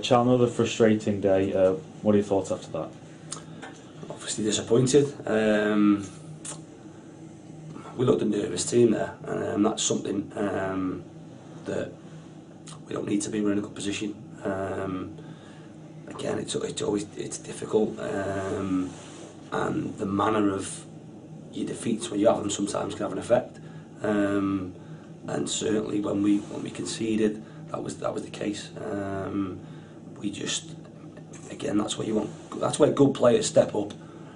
Chall, another frustrating day. What are your thoughts after that? Obviously disappointed. We looked a nervous team there, and that's something that we don't need to be. We're in a good position. Again, it's difficult, and the manner of your defeats when you have them sometimes can have an effect. And certainly when we conceded, that was the case. We just, again, that's what you want. That's where good players step up.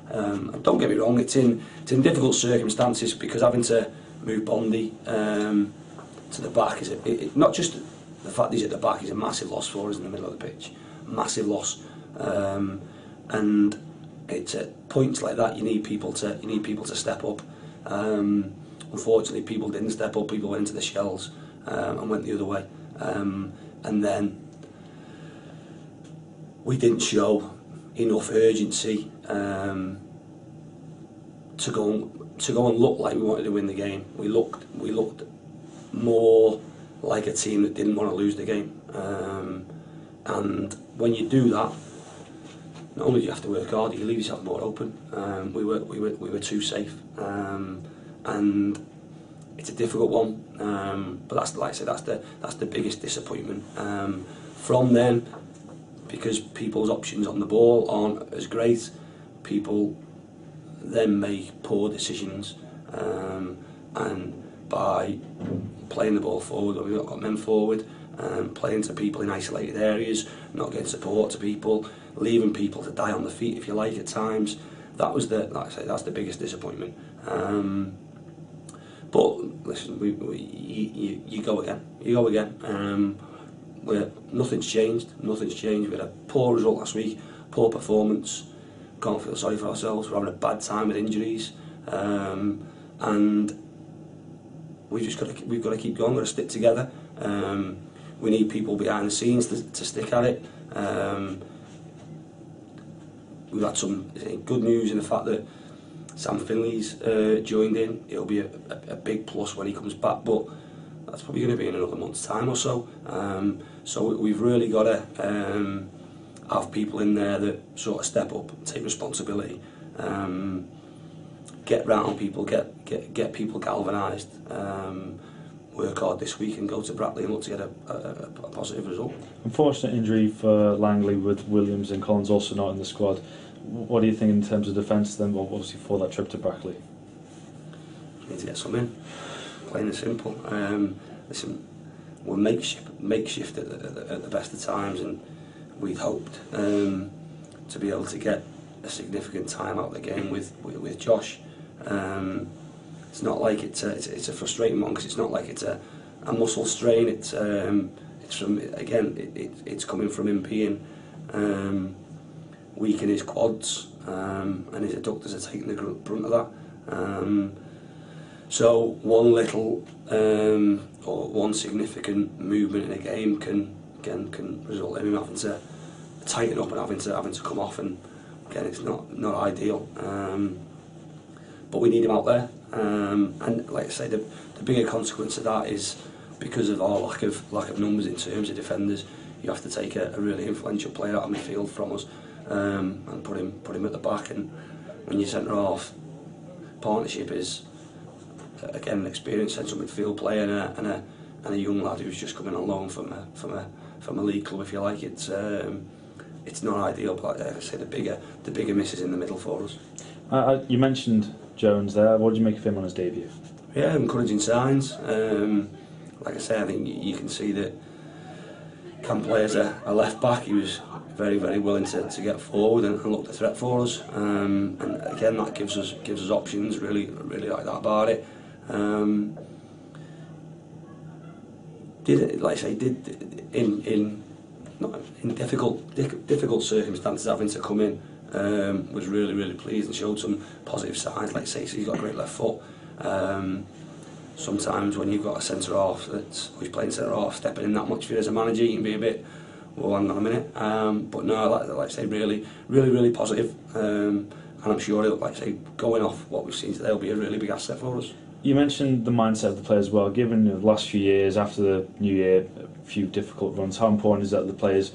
And don't get me wrong, it's in difficult circumstances, because having to move Bondi to the back is not just the fact he's at the back is a massive loss for us in the middle of the pitch, massive loss. And it's at points like that you need people to step up. Unfortunately, people didn't step up. People went into the shells and went the other way. And then we didn't show enough urgency to go and look like we wanted to win the game. We looked more like a team that didn't want to lose the game. And when you do that, not only do you have to work hard, you leave yourself more open. We were too safe, and it's a difficult one. But that's, like I say, that's the biggest disappointment. From then, because people's options on the ball aren't as great, people then make poor decisions, and by playing the ball forward, we've not got men forward, playing to people in isolated areas, not getting support to people, leaving people to die on the feet, if you like, at times. That was like I say, that's the biggest disappointment. But listen, you go again. Nothing's changed. We had a poor result last week, poor performance. Can't feel sorry for ourselves. We're having a bad time with injuries, and we've got to keep going. We've got to stick together. We need people behind the scenes to stick at it. We've had some good news in the fact that Sam Finley's joined in. It'll be a big plus when he comes back, but that's probably going to be in another month's time or so. So we've really got to have people in there that sort of step up, take responsibility, get round people, get people galvanised, work hard this week and go to Brackley and look to get a positive result. Unfortunate injury for Langley, with Williams and Collins also not in the squad. What do you think in terms of defence then, obviously, for that trip to Brackley? We need to get some in, plain and simple. Listen, we're makeshift at the best of times, and we'd hoped to be able to get a significant time out of the game with Josh. It's not like it's a frustrating one, because it's not like it's a muscle strain. It's from, again, it's coming from him being weak in his quads, and his adductors are taking the brunt of that. So one little or one significant movement in a game can result in him having to tighten up and having to come off, and again, it's not ideal. But we need him out there, and like I say, the bigger consequence of that is because of our lack of numbers in terms of defenders. You have to take a really influential player out of midfield from us, and put him at the back. And when your centre half partnership is again an experienced central midfield player and a young lad who's just coming on loan from a league club, if you like, it's not ideal. But like I say, the bigger miss is in the middle for us. You mentioned Jones there. What did you make of him on his debut? Yeah, encouraging signs. Like I say, I think you can see that Cam play as a left back. He was very, very willing to get forward and look the threat for us. And again, that gives us options. Really like that about it. Did in difficult circumstances, having to come in, was really pleased and showed some positive signs. Like I say, he's got a great left foot. Sometimes when you've got a centre half who's playing centre half, stepping in that much for you as a manager, you can be a bit, well, hang on a minute. But no, like I say, really positive. And I'm sure he'll, like I say, going off what we've seen today, will be a really big asset for us. You mentioned the mindset of the players as well. Given the last few years after the new year, few difficult runs. How important is that the players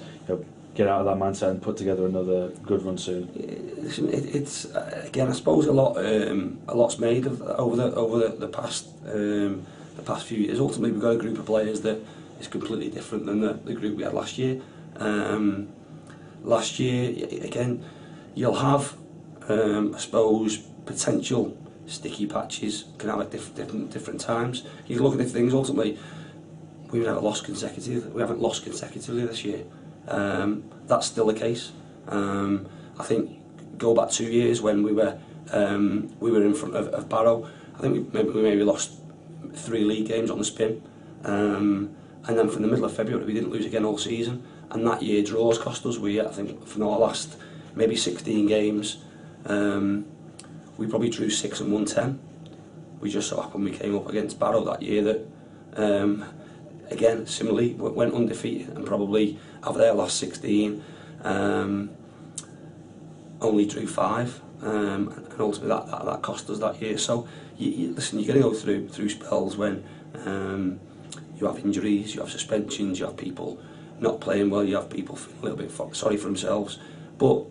get out of that mindset and put together another good run soon? It's again, I suppose a lot's made of over the past few years. Ultimately, we've got a group of players that is completely different than the group we had last year. Last year, again, you'll have I suppose potential sticky patches can have at different times. You can look at the things. Ultimately, we haven't lost consecutively this year. That's still the case. I think go back 2 years when we were in front of Barrow. I think we maybe lost 3 league games on the spin, and then from the middle of February we didn't lose again all season. And that year draws cost us. I think from our last maybe 16 games, we probably drew 6 and won 10. We just so happened we came up against Barrow that year that again similarly went undefeated and probably out of their last 16 only drew 5, and ultimately that cost us that year. So listen, you're going to go through spells when you have injuries, you have suspensions, you have people not playing well, you have people feeling a little bit sorry for themselves. But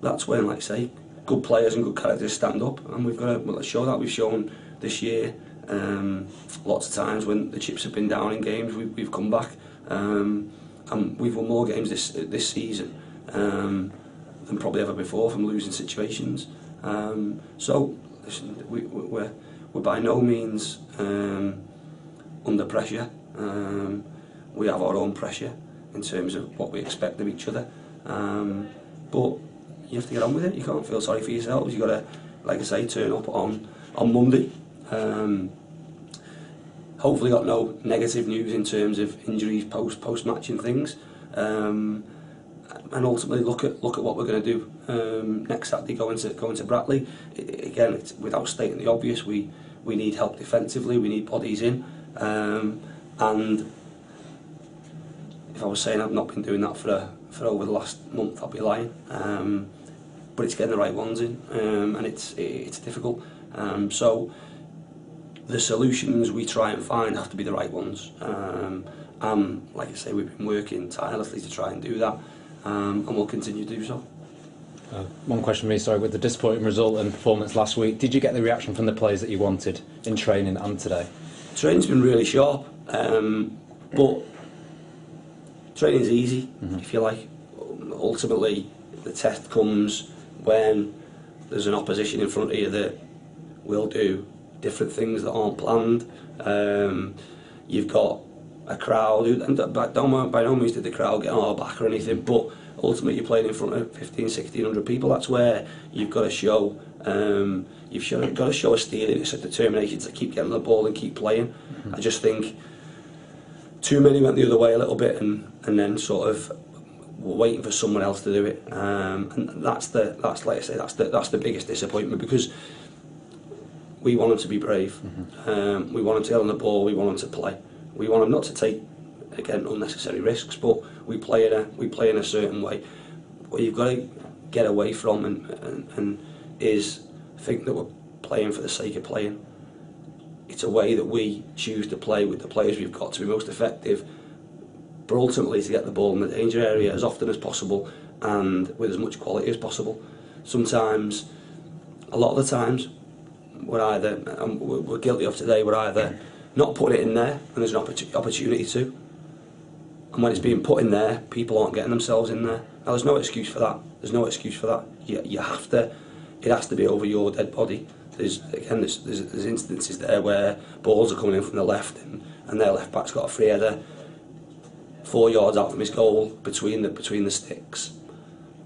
that's when, like I say, good players and good characters stand up, and we've got to show that. We've shown this year lots of times when the chips have been down in games, we've come back, and we've won more games this season than probably ever before from losing situations. So listen, we're by no means under pressure. We have our own pressure in terms of what we expect of each other, but you have to get on with it. You can't feel sorry for yourselves. You've got to, like I say, turn up on Monday. Hopefully got no negative news in terms of injuries post-match and things, and ultimately look at what we're going to do next Saturday going to Brackley. Again, it's, without stating the obvious, we need help defensively, we need bodies in, and if I was saying I've not been doing that for over the last month, I'd be lying. But it's getting the right ones in, and it's difficult. So the solutions we try and find have to be the right ones. And like I say, we've been working tirelessly to try and do that, and we'll continue to do so. One question for me, sorry, with the disappointing result and performance last week, did you get the reaction from the players that you wanted in training and today? Training's been really sharp, but training's easy, if you like. Ultimately, the test comes when there's an opposition in front of you that will do different things that aren't planned. You've got a crowd, and by no means did the crowd get on our back or anything, but ultimately you're playing in front of 1,500-1,600 people. That's where you've got to show got to show a steeliness, a determination to keep getting the ball and keep playing. I just think too many went the other way a little bit, and then sort of were waiting for someone else to do it, and that's like I say, that's the biggest disappointment, because we want them to be brave. We want them to get on the ball, we want them to play, we want them not to take, again, unnecessary risks, but we play in a certain way. What you've got to get away from and is think that we're playing for the sake of playing. It's a way that we choose to play with the players we've got to be most effective, but ultimately to get the ball in the danger area as often as possible and with as much quality as possible. Sometimes, a lot of the times, we're guilty of today, we're either not putting it in there and there's an opportunity to, and when it's being put in there, people aren't getting themselves in there. Now there's no excuse for that. You have to. It has to be over your dead body. There's instances there where balls are coming in from the left and their left back's got a free header 4 yards out from his goal between the sticks.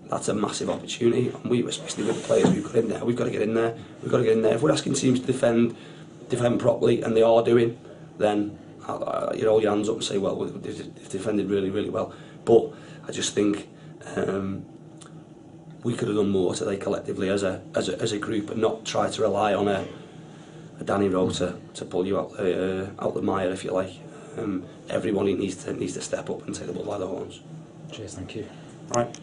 That's a massive opportunity, and we, especially with the players we've got in there, we've got to get in there. If we're asking teams to defend properly, and they are doing, then you hold your hands up and say, well, they've defended really, really well. But I just think we could have done more today collectively as a group, and not try to rely on a Danny Rowe to pull you out the mire, if you like. Everybody needs to step up and take the ball by the horns. Cheers, thank you. Right.